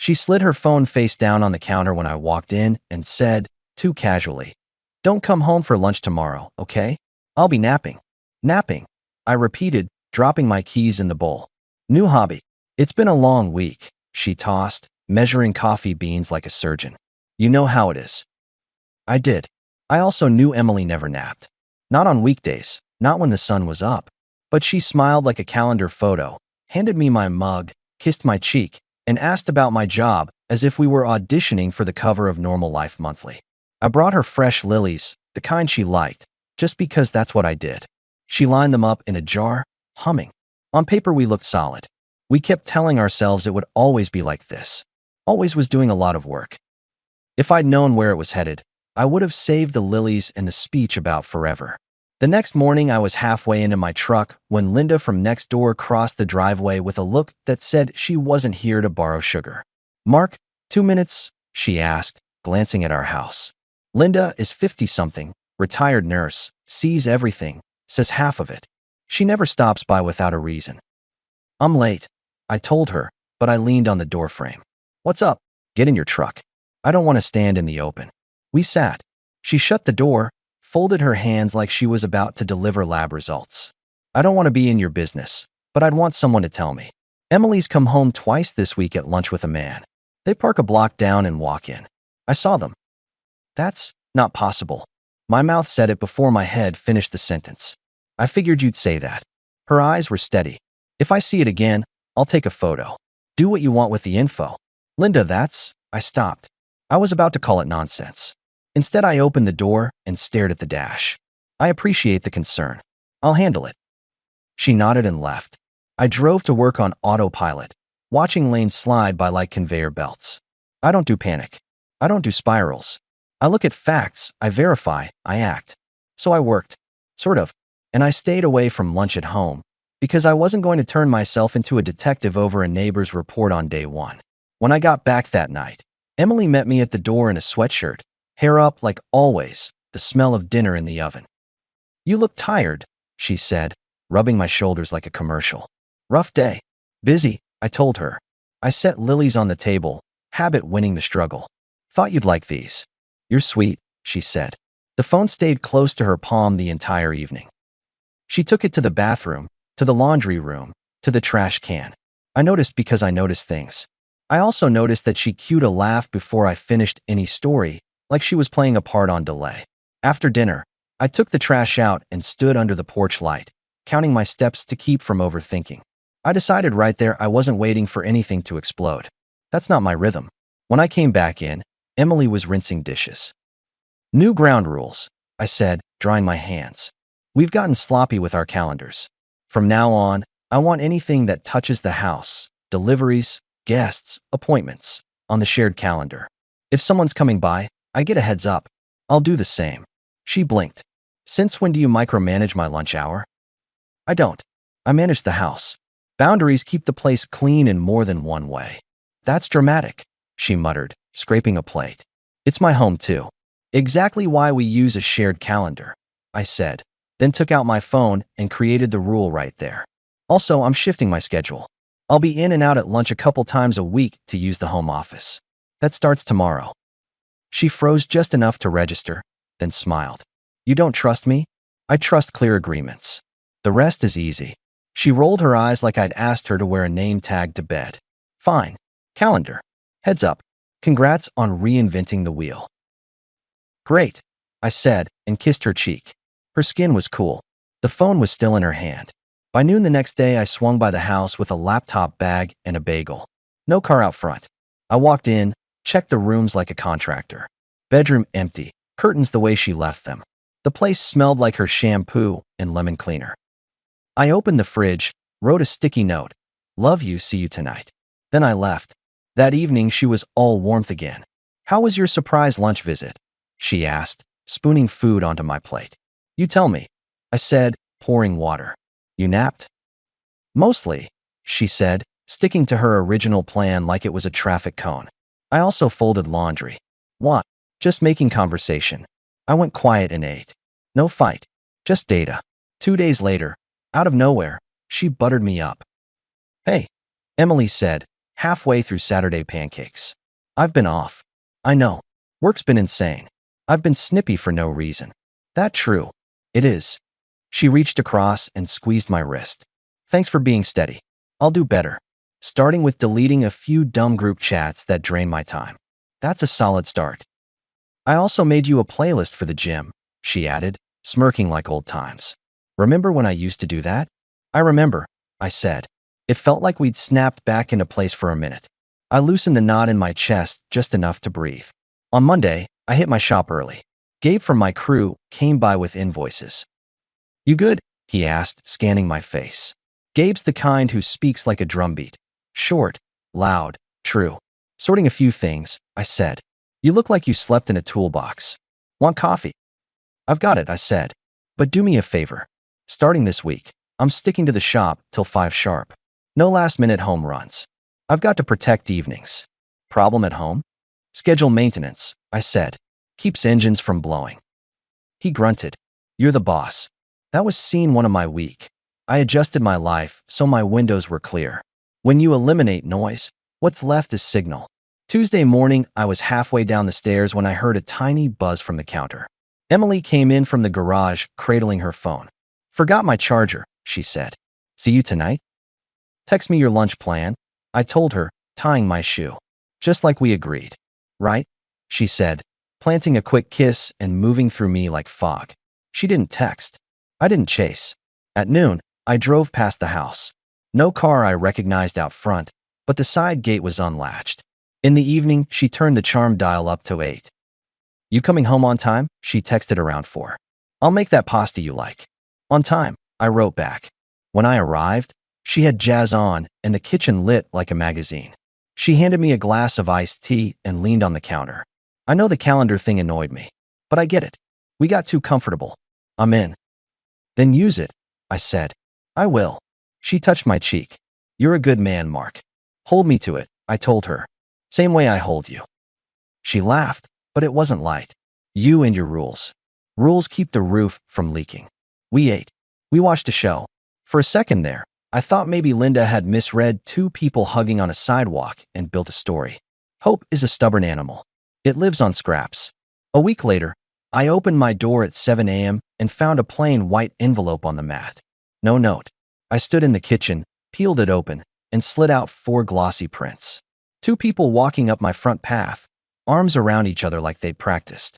She slid her phone face down on the counter when I walked in and said, too casually, "Don't come home for lunch tomorrow, okay? I'll be napping." Napping, I repeated, dropping my keys in the bowl. New hobby. It's been a long week, she tossed, measuring coffee beans like a surgeon. You know how it is. I did. I also knew Emily never napped. Not on weekdays, not when the sun was up. But she smiled like a calendar photo, handed me my mug, kissed my cheek, and asked about my job as if we were auditioning for the cover of Normal Life Monthly. I brought her fresh lilies, the kind she liked, just because that's what I did. She lined them up in a jar, humming. On paper we looked solid. We kept telling ourselves it would always be like this. Always was doing a lot of work. If I'd known where it was headed, I would have saved the lilies and the speech about forever. The next morning I was halfway into my truck when Linda from next door crossed the driveway with a look that said she wasn't here to borrow sugar. "Mark, 2 minutes?" she asked, glancing at our house. Linda is 50-something, retired nurse, sees everything, says half of it. She never stops by without a reason. "I'm late," I told her, but I leaned on the doorframe. "What's up? Get in your truck. I don't want to stand in the open." We sat. She shut the door, folded her hands like she was about to deliver lab results. "I don't want to be in your business, but I'd want someone to tell me. Emily's come home twice this week at lunch with a man. They park a block down and walk in. I saw them." "That's not possible." My mouth said it before my head finished the sentence. "I figured you'd say that." Her eyes were steady. "If I see it again, I'll take a photo. Do what you want with the info." "Linda, that's..." I stopped. I was about to call it nonsense. Instead, I opened the door and stared at the dash. "I appreciate the concern. I'll handle it." She nodded and left. I drove to work on autopilot, watching lanes slide by like conveyor belts. I don't do panic. I don't do spirals. I look at facts, I verify, I act. So I worked. Sort of. And I stayed away from lunch at home, because I wasn't going to turn myself into a detective over a neighbor's report on day one. When I got back that night, Emily met me at the door in a sweatshirt, hair up like always, the smell of dinner in the oven. "You look tired," she said, rubbing my shoulders like a commercial. "Rough day." "Busy," I told her. I set lilies on the table, habit winning the struggle. "Thought you'd like these." "You're sweet," she said. The phone stayed close to her palm the entire evening. She took it to the bathroom, to the laundry room, to the trash can. I noticed because I noticed things. I also noticed that she cued a laugh before I finished any story, like she was playing a part on delay. After dinner, I took the trash out and stood under the porch light, counting my steps to keep from overthinking. I decided right there I wasn't waiting for anything to explode. That's not my rhythm. When I came back in, Emily was rinsing dishes. "New ground rules," I said, drying my hands. "We've gotten sloppy with our calendars. From now on, I want anything that touches the house, deliveries, guests, appointments, on the shared calendar. If someone's coming by, I get a heads up. I'll do the same." She blinked. "Since when do you micromanage my lunch hour?" "I don't. I manage the house. Boundaries keep the place clean in more than one way." "That's dramatic," she muttered, scraping a plate. "It's my home too." "Exactly why we use a shared calendar," I said, then took out my phone and created the rule right there. "Also, I'm shifting my schedule. I'll be in and out at lunch a couple times a week to use the home office. That starts tomorrow." She froze just enough to register, then smiled. "You don't trust me? I trust clear agreements. The rest is easy." She rolled her eyes like I'd asked her to wear a name tag to bed. "Fine. Calendar. Heads up. Congrats on reinventing the wheel." "Great," I said, and kissed her cheek. Her skin was cool. The phone was still in her hand. By noon the next day, I swung by the house with a laptop bag and a bagel. No car out front. I walked in, checked the rooms like a contractor. Bedroom empty, curtains the way she left them. The place smelled like her shampoo and lemon cleaner. I opened the fridge, wrote a sticky note. "Love you, see you tonight." Then I left. That evening, she was all warmth again. "How was your surprise lunch visit?" she asked, spooning food onto my plate. "You tell me," I said, pouring water. "You napped?" "Mostly," she said, sticking to her original plan like it was a traffic cone. I also folded laundry. "What?" "Just making conversation." I went quiet and ate. No fight, just data. 2 days later, out of nowhere, she buttered me up. "Hey," Emily said, halfway through Saturday pancakes. I've been off. I know. Work's been insane. I've been snippy for no reason. That true? It is. She reached across and squeezed my wrist. Thanks for being steady. I'll do better. Starting with deleting a few dumb group chats that drain my time. That's a solid start. I also made you a playlist for the gym, she added, smirking like old times. Remember when I used to do that? I remember, I said. It felt like we'd snapped back into place for a minute. I loosened the knot in my chest just enough to breathe. On Monday, I hit my shop early. Gabe from my crew came by with invoices. You good? He asked, scanning my face. Gabe's the kind who speaks like a drumbeat. Short, loud, true. Sorting a few things, I said. You look like you slept in a toolbox. Want coffee? I've got it, I said. But do me a favor. Starting this week, I'm sticking to the shop till 5 sharp. No last-minute home runs. I've got to protect evenings. Problem at home? Schedule maintenance, I said. Keeps engines from blowing. He grunted. You're the boss. That was scene 1 of my week. I adjusted my life so my windows were clear. When you eliminate noise, what's left is signal. Tuesday morning, I was halfway down the stairs when I heard a tiny buzz from the counter. Emily came in from the garage, cradling her phone. Forgot my charger, she said. See you tonight? Text me your lunch plan, I told her, tying my shoe. Just like we agreed. Right? She said, planting a quick kiss and moving through me like fog. She didn't text. I didn't chase. At noon, I drove past the house. No car I recognized out front, but the side gate was unlatched. In the evening, she turned the charm dial up to 8. You coming home on time? She texted around 4. I'll make that pasta you like. On time, I wrote back. When I arrived, she had jazz on and the kitchen lit like a magazine. She handed me a glass of iced tea and leaned on the counter. I know the calendar thing annoyed me, but I get it. We got too comfortable. I'm in. Then use it, I said. I will. She touched my cheek. You're a good man, Mark. Hold me to it, I told her. Same way I hold you. She laughed, but it wasn't light. You and your rules. Rules keep the roof from leaking. We ate. We watched a show. For a second there, I thought maybe Linda had misread 2 people hugging on a sidewalk and built a story. Hope is a stubborn animal. It lives on scraps. A week later, I opened my door at 7 a.m. and found a plain white envelope on the mat. No note. I stood in the kitchen, peeled it open, and slid out 4 glossy prints. 2 people walking up my front path, arms around each other like they'd practiced.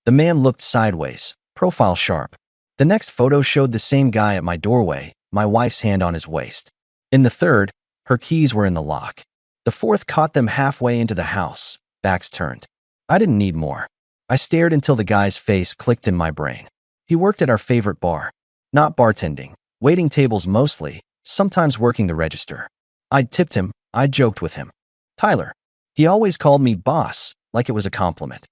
The man looked sideways, profile sharp. The next photo showed the same guy at my doorway, my wife's hand on his waist. In the third, her keys were in the lock. The fourth caught them halfway into the house, backs turned. I didn't need more. I stared until the guy's face clicked in my brain. He worked at our favorite bar. Not bartending, waiting tables mostly, sometimes working the register. I'd tipped him, I'd joked with him. Tyler. He always called me boss, like it was a compliment.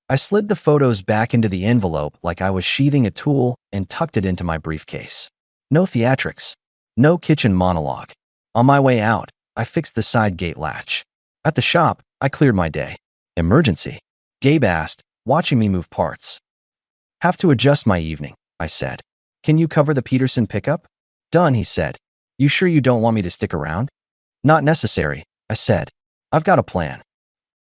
I slid the photos back into the envelope like I was sheathing a tool and tucked it into my briefcase. No theatrics. No kitchen monologue. On my way out, I fixed the side gate latch. At the shop, I cleared my day. Emergency? Gabe asked, watching me move parts. Have to adjust my evening, I said. Can you cover the Peterson pickup? Done, he said. You sure you don't want me to stick around? Not necessary, I said. I've got a plan.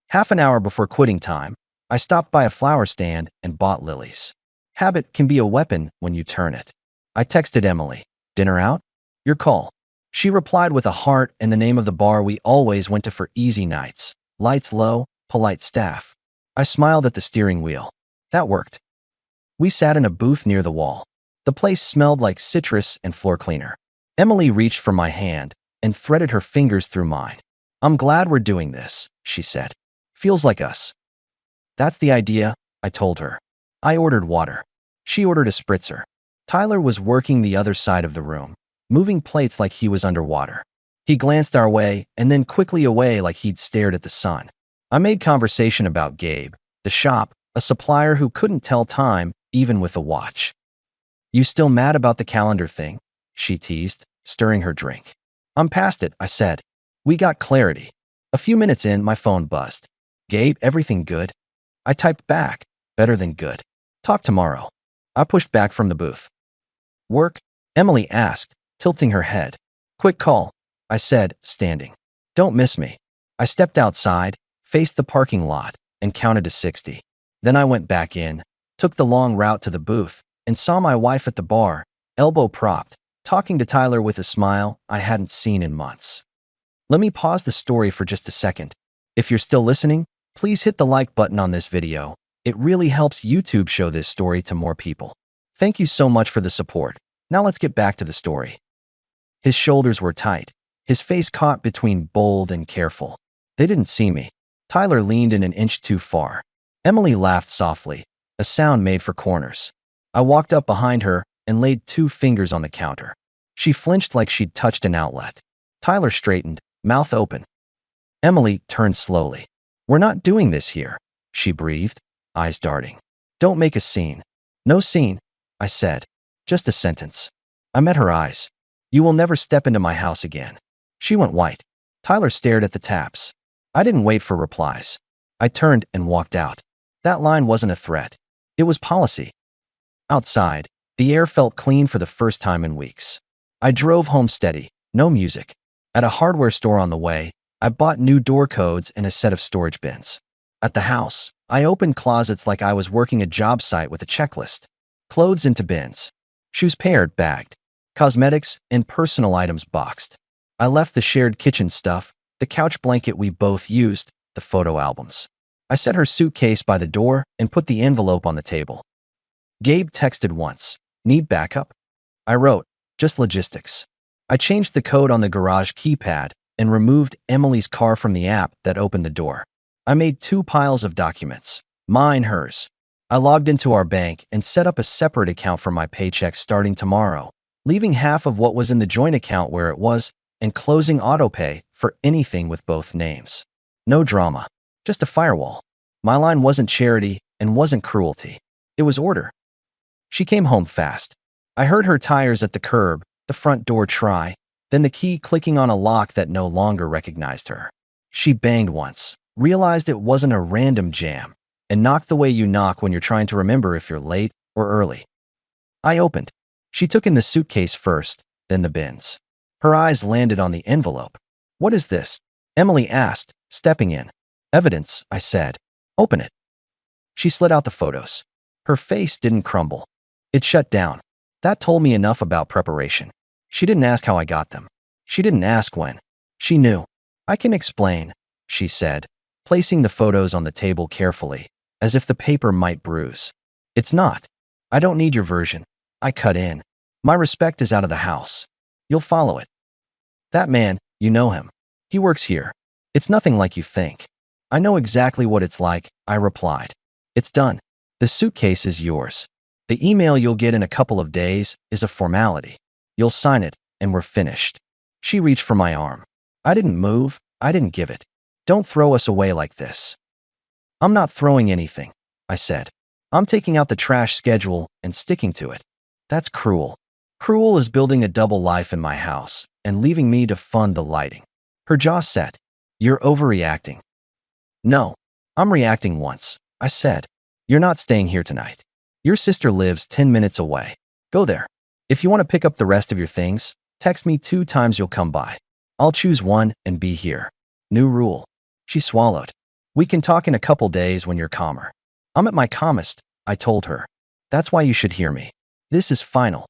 Half an hour before quitting time, I stopped by a flower stand and bought lilies. Habit can be a weapon when you turn it. I texted Emily. Dinner out? Your call. She replied with a heart and the name of the bar we always went to for easy nights. Lights low, polite staff. I smiled at the steering wheel. That worked. We sat in a booth near the wall. The place smelled like citrus and floor cleaner. Emily reached for my hand and threaded her fingers through mine. I'm glad we're doing this, she said. Feels like us. That's the idea, I told her. I ordered water. She ordered a spritzer. Tyler was working the other side of the room, moving plates like he was underwater. He glanced our way and then quickly away like he'd stared at the sun. I made conversation about Gabe, the shop, a supplier who couldn't tell time even with a watch. You still mad about the calendar thing? She teased, stirring her drink. I'm past it, I said. We got clarity. A few minutes in, my phone buzzed. Gabe, everything good? I typed back, better than good. Talk tomorrow. I pushed back from the booth. Work? Emily asked, tilting her head. Quick call, I said, standing. Don't miss me. I stepped outside, faced the parking lot, and counted to 60. Then I went back in, took the long route to the booth, and saw my wife at the bar, elbow propped, talking to Tyler with a smile I hadn't seen in months. Let me pause the story for just a second. If you're still listening, please hit the like button on this video. It really helps YouTube show this story to more people. Thank you so much for the support. Now let's get back to the story. His shoulders were tight, his face caught between bold and careful. They didn't see me. Tyler leaned in an inch too far. Emily laughed softly, a sound made for corners. I walked up behind her and laid 2 fingers on the counter. She flinched like she'd touched an outlet. Tyler straightened, mouth open. Emily turned slowly. We're not doing this here, she breathed, eyes darting. Don't make a scene. No scene, I said. Just a sentence. I met her eyes. You will never step into my house again. She went white. Tyler stared at the taps. I didn't wait for replies. I turned and walked out. That line wasn't a threat. It was policy. Outside, the air felt clean for the first time in weeks. I drove home steady, no music. At a hardware store on the way, I bought new door codes and a set of storage bins. At the house, I opened closets like I was working a job site with a checklist. Clothes into bins. Shoes paired, bagged. Cosmetics and personal items boxed. I left the shared kitchen stuff, the couch blanket we both used, the photo albums. I set her suitcase by the door and put the envelope on the table. Gabe texted once. Need backup? I wrote, just logistics. I changed the code on the garage keypad and removed Emily's car from the app that opened the door. I made 2 piles of documents. Mine, hers. I logged into our bank and set up a separate account for my paycheck starting tomorrow, leaving half of what was in the joint account where it was and closing autopay for anything with both names. No drama. Just a firewall. My line wasn't charity and wasn't cruelty. It was order. She came home fast. I heard her tires at the curb, the front door try, then the key clicking on a lock that no longer recognized her. She banged once, realized it wasn't a random jam, and knocked the way you knock when you're trying to remember if you're late or early. I opened. She took in the suitcase first, then the bins. Her eyes landed on the envelope. What is this? Emily asked, stepping in. Evidence, I said. Open it. She slid out the photos. Her face didn't crumble. It shut down. That told me enough about preparation. She didn't ask how I got them. She didn't ask when. She knew. I can explain, she said, placing the photos on the table carefully, as if the paper might bruise. It's not. I don't need your version. I cut in. My respect is out of the house. You'll follow it. That man, you know him. He works here. It's nothing like you think. I know exactly what it's like, I replied. It's done. The suitcase is yours. The email you'll get in a couple of days is a formality. You'll sign it, and we're finished. She reached for my arm. I didn't move. I didn't give it. Don't throw us away like this. I'm not throwing anything, I said. I'm taking out the trash schedule and sticking to it. That's cruel. Cruel is building a double life in my house and leaving me to fund the lighting. Her jaw set. You're overreacting. No, I'm reacting once, I said. You're not staying here tonight. Your sister lives 10 minutes away. Go there. If you want to pick up the rest of your things, text me 2 times you'll come by. I'll choose one and be here. New rule. She swallowed. We can talk in a couple days when you're calmer. I'm at my calmest, I told her. That's why you should hear me. This is final.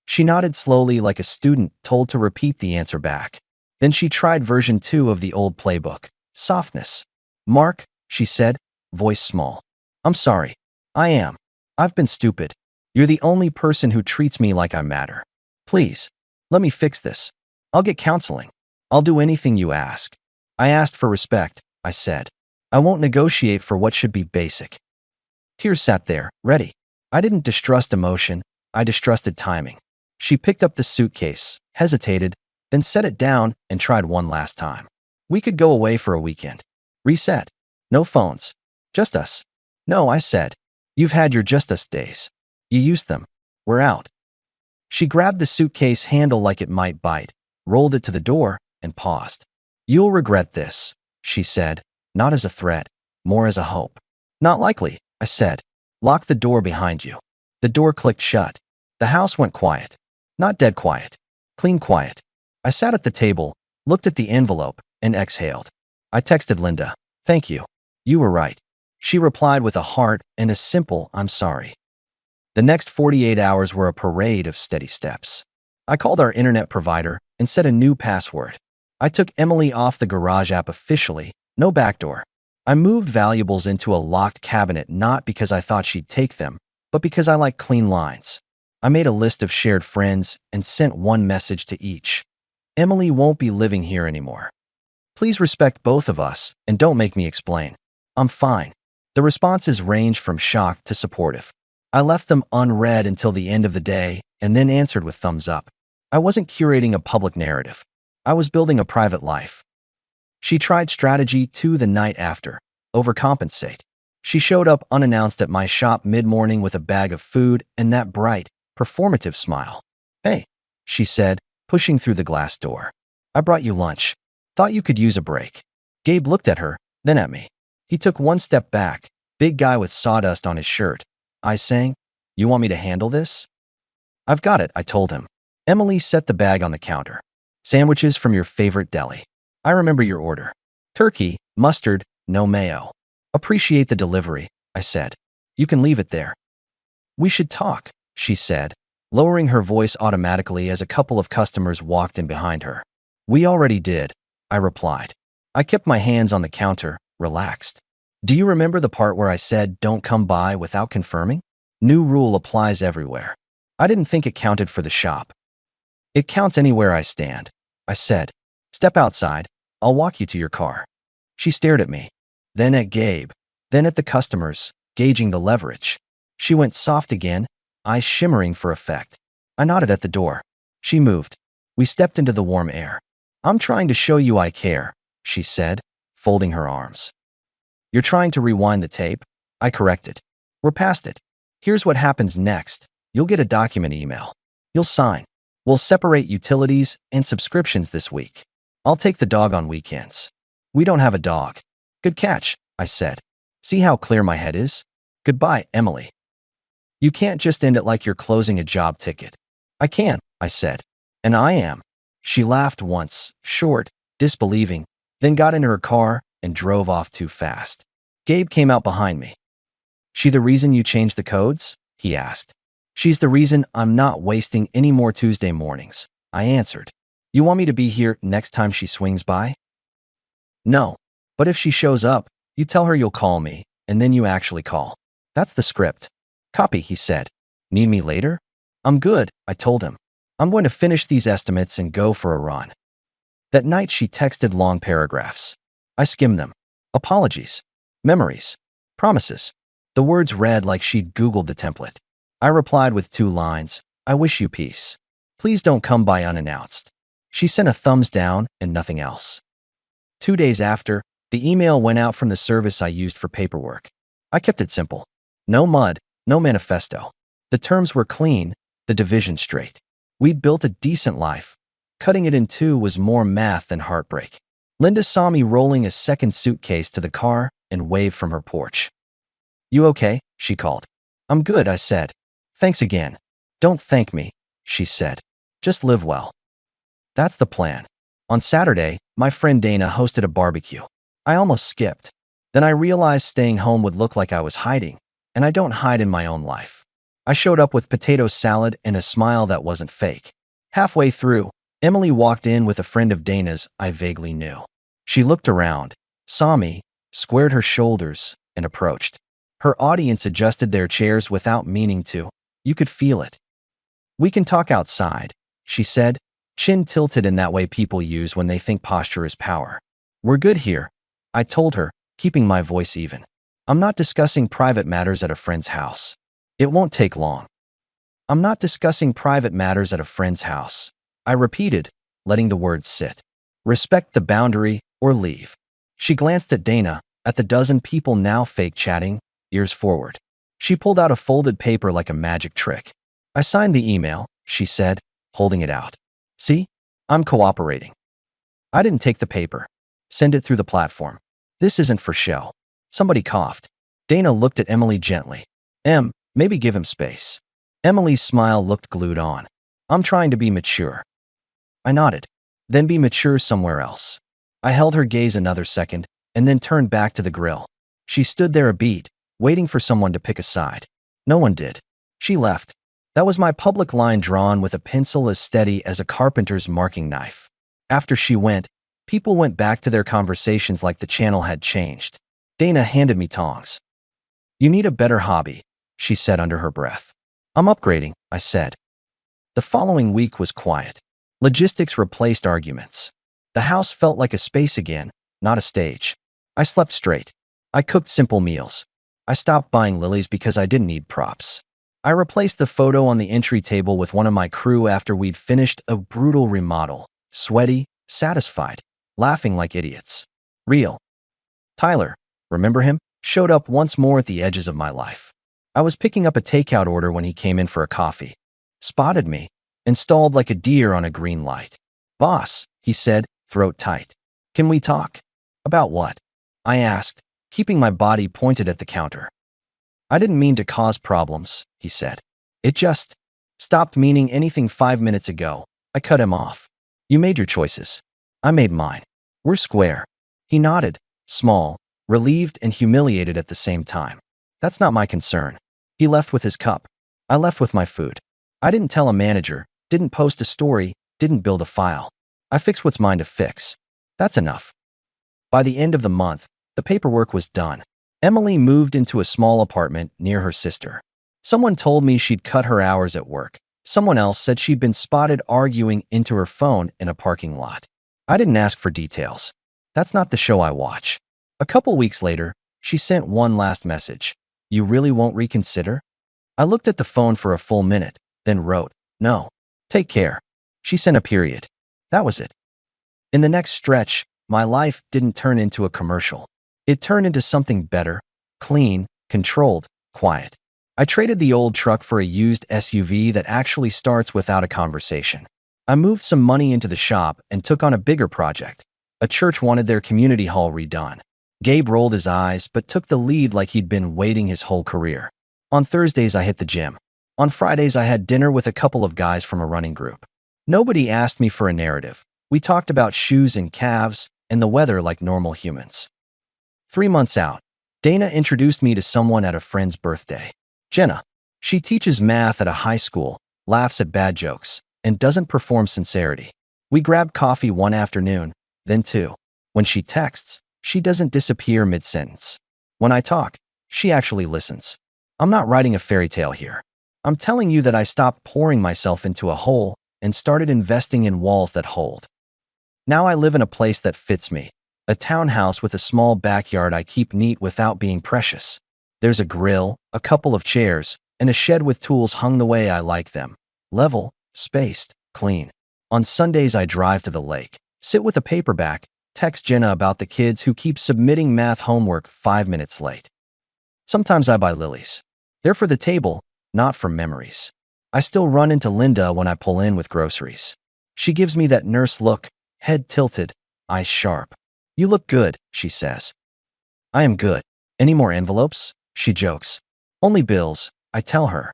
She nodded slowly like a student told to repeat the answer back. Then she tried version 2 of the old playbook. Softness. Mark, she said, voice small. I'm sorry. I am. I've been stupid. You're the only person who treats me like I matter. Please, let me fix this. I'll get counseling. I'll do anything you ask. I asked for respect, I said. I won't negotiate for what should be basic. Tears sat there, ready. I didn't distrust emotion. I distrusted timing. She picked up the suitcase, hesitated, then set it down and tried one last time. We could go away for a weekend. Reset. No phones. Just us. No, I said. You've had your just us days. You used them. We're out. She grabbed the suitcase handle like it might bite, rolled it to the door, and paused. You'll regret this, she said, not as a threat, more as a hope. Not likely, I said. Lock the door behind you. The door clicked shut. The house went quiet. Not dead quiet. Clean quiet. I sat at the table, looked at the envelope, and exhaled. I texted Linda. Thank you. You were right. She replied with a heart and a simple, I'm sorry. The next 48 hours were a parade of steady steps. I called our internet provider and set a new password. I took Emily off the garage app officially, no backdoor. I moved valuables into a locked cabinet not because I thought she'd take them, but because I like clean lines. I made a list of shared friends and sent one message to each. Emily won't be living here anymore. Please respect both of us and don't make me explain. I'm fine. The responses ranged from shocked to supportive. I left them unread until the end of the day and then answered with thumbs up. I wasn't curating a public narrative. I was building a private life. She tried strategy 2 the night after. Overcompensate. She showed up unannounced at my shop mid-morning with a bag of food and that bright, performative smile. Hey, she said, pushing through the glass door. I brought you lunch. Thought you could use a break. Gabe looked at her, then at me. He took one step back, big guy with sawdust on his shirt. I sang, You want me to handle this? I've got it, I told him. Emily set the bag on the counter. Sandwiches from your favorite deli. I remember your order. Turkey, mustard, no mayo. Appreciate the delivery, I said. You can leave it there. We should talk, she said, lowering her voice automatically as a couple of customers walked in behind her. We already did, I replied. I kept my hands on the counter, relaxed. Do you remember the part where I said don't come by without confirming? New rule applies everywhere. I didn't think it counted for the shop. It counts anywhere I stand, I said. Step outside, I'll walk you to your car. She stared at me, then at Gabe, then at the customers, gauging the leverage. She went soft again, eyes shimmering for effect. I nodded at the door. She moved. We stepped into the warm air. I'm trying to show you I care, she said, folding her arms. You're trying to rewind the tape? I corrected. We're past it. Here's what happens next. You'll get a document email. You'll sign. We'll separate utilities and subscriptions this week. I'll take the dog on weekends. We don't have a dog. Good catch, I said. See how clear my head is? Goodbye, Emily. You can't just end it like you're closing a job ticket. I can, I said. And I am. She laughed once, short, disbelieving, then got into her car and drove off too fast. Gabe came out behind me. She the reason you changed the codes? He asked. She's the reason I'm not wasting any more Tuesday mornings, I answered. You want me to be here next time she swings by? No, but if she shows up, you tell her you'll call me, and then you actually call. That's the script. Copy, he said. Need me later? I'm good, I told him. I'm going to finish these estimates and go for a run. That night she texted long paragraphs. I skimmed them. Apologies. Memories. Promises. The words read like she'd Googled the template. I replied with 2 lines. I wish you peace. Please don't come by unannounced. She sent a thumbs down and nothing else. 2 days after, the email went out from the service I used for paperwork. I kept it simple. No mud, no manifesto. The terms were clean, the division straight. We'd built a decent life. Cutting it in 2 was more math than heartbreak. Linda saw me rolling a second suitcase to the car and waved from her porch. You okay? She called. I'm good, I said. Thanks again. Don't thank me, she said. Just live well. That's the plan. On Saturday, my friend Dana hosted a barbecue. I almost skipped. Then I realized staying home would look like I was hiding, and I don't hide in my own life. I showed up with potato salad and a smile that wasn't fake. Halfway through, Emily walked in with a friend of Dana's I vaguely knew. She looked around, saw me, squared her shoulders, and approached. Her audience adjusted their chairs without meaning to. You could feel it. We can talk outside, she said, chin tilted in that way people use when they think posture is power. We're good here, I told her, keeping my voice even. I'm not discussing private matters at a friend's house. It won't take long. I'm not discussing private matters at a friend's house, I repeated, letting the words sit. Respect the boundary or leave. She glanced at Dana, at the dozen people now fake chatting, ears forward. She pulled out a folded paper like a magic trick. I signed the email, she said, holding it out. See? I'm cooperating. I didn't take the paper. Send it through the platform. This isn't for show. Somebody coughed. Dana looked at Emily gently. Maybe give him space. Emily's smile looked glued on. I'm trying to be mature. I nodded. Then be mature somewhere else. I held her gaze another second and then turned back to the grill. She stood there a beat, waiting for someone to pick a side. No one did. She left. That was my public line drawn with a pencil as steady as a carpenter's marking knife. After she went, people went back to their conversations like the channel had changed. Dana handed me tongs. "You need a better hobby," she said under her breath. "I'm upgrading," I said. The following week was quiet. Logistics replaced arguments. The house felt like a space again, not a stage. I slept straight. I cooked simple meals. I stopped buying lilies because I didn't need props. I replaced the photo on the entry table with one of my crew after we'd finished a brutal remodel. Sweaty, satisfied, laughing like idiots. Real. Tyler, remember him? Showed up once more at the edges of my life. I was picking up a takeout order when he came in for a coffee. Spotted me, and stalled like a deer on a green light. "Boss," he said, throat tight. "Can we talk?" "About what?" I asked, keeping my body pointed at the counter. "I didn't mean to cause problems," he said. "It just stopped meaning anything 5 minutes ago." I cut him off. "You made your choices. I made mine. We're square." He nodded, small, relieved and humiliated at the same time. "That's not my concern." He left with his cup. I left with my food. I didn't tell a manager, didn't post a story, didn't build a file. I fixed what's mine to fix. That's enough. By the end of the month, the paperwork was done. Emily moved into a small apartment near her sister. Someone told me she'd cut her hours at work. Someone else said she'd been spotted arguing into her phone in a parking lot. I didn't ask for details. That's not the show I watch. A couple weeks later, she sent one last message. "You really won't reconsider?" I looked at the phone for a full minute, then wrote, "No. Take care." She sent a period. That was it. In the next stretch, my life didn't turn into a commercial. It turned into something better, clean, controlled, quiet. I traded the old truck for a used SUV that actually starts without a conversation. I moved some money into the shop and took on a bigger project. A church wanted their community hall redone. Gabe rolled his eyes but took the lead like he'd been waiting his whole career. On Thursdays, I hit the gym. On Fridays, I had dinner with a couple of guys from a running group. Nobody asked me for a narrative. We talked about shoes and calves and the weather like normal humans. 3 months out, Dana introduced me to someone at a friend's birthday. Jenna. She teaches math at a high school, laughs at bad jokes, and doesn't perform sincerity. We grabbed coffee one afternoon, then two. When she texts, she doesn't disappear mid-sentence. When I talk, she actually listens. I'm not writing a fairy tale here. I'm telling you that I stopped pouring myself into a hole and started investing in walls that hold. Now I live in a place that fits me. A townhouse with a small backyard I keep neat without being precious. There's a grill, a couple of chairs, and a shed with tools hung the way I like them. Level, spaced, clean. On Sundays I drive to the lake, sit with a paperback, text Jenna about the kids who keep submitting math homework 5 minutes late. Sometimes I buy lilies. They're for the table, not for memories. I still run into Linda when I pull in with groceries. She gives me that nurse look, head tilted, eyes sharp. "You look good," she says. I am good. "Any more envelopes?" she jokes. "Only bills," I tell her.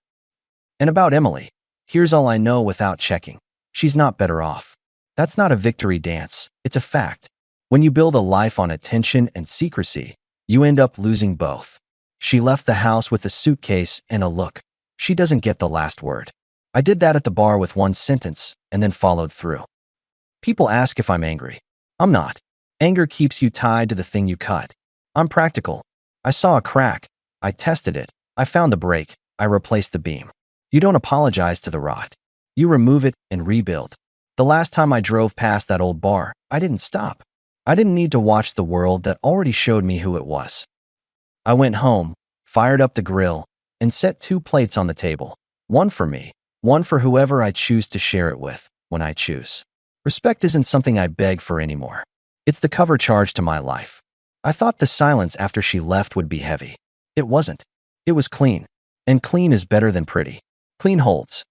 And about Emily, here's all I know without checking. She's not better off. That's not a victory dance, it's a fact. When you build a life on attention and secrecy, you end up losing both. She left the house with a suitcase and a look. She doesn't get the last word. I did that at the bar with one sentence and then followed through. People ask if I'm angry. I'm not. Anger keeps you tied to the thing you cut. I'm practical. I saw a crack. I tested it. I found the break. I replaced the beam. You don't apologize to the rot. You remove it and rebuild. The last time I drove past that old bar, I didn't stop. I didn't need to watch the world that already showed me who it was. I went home, fired up the grill, and set 2 plates on the table. One for me, one for whoever I choose to share it with, when I choose. Respect isn't something I beg for anymore. It's the cover charge to my life. I thought the silence after she left would be heavy. It wasn't. It was clean. And clean is better than pretty. Clean holds.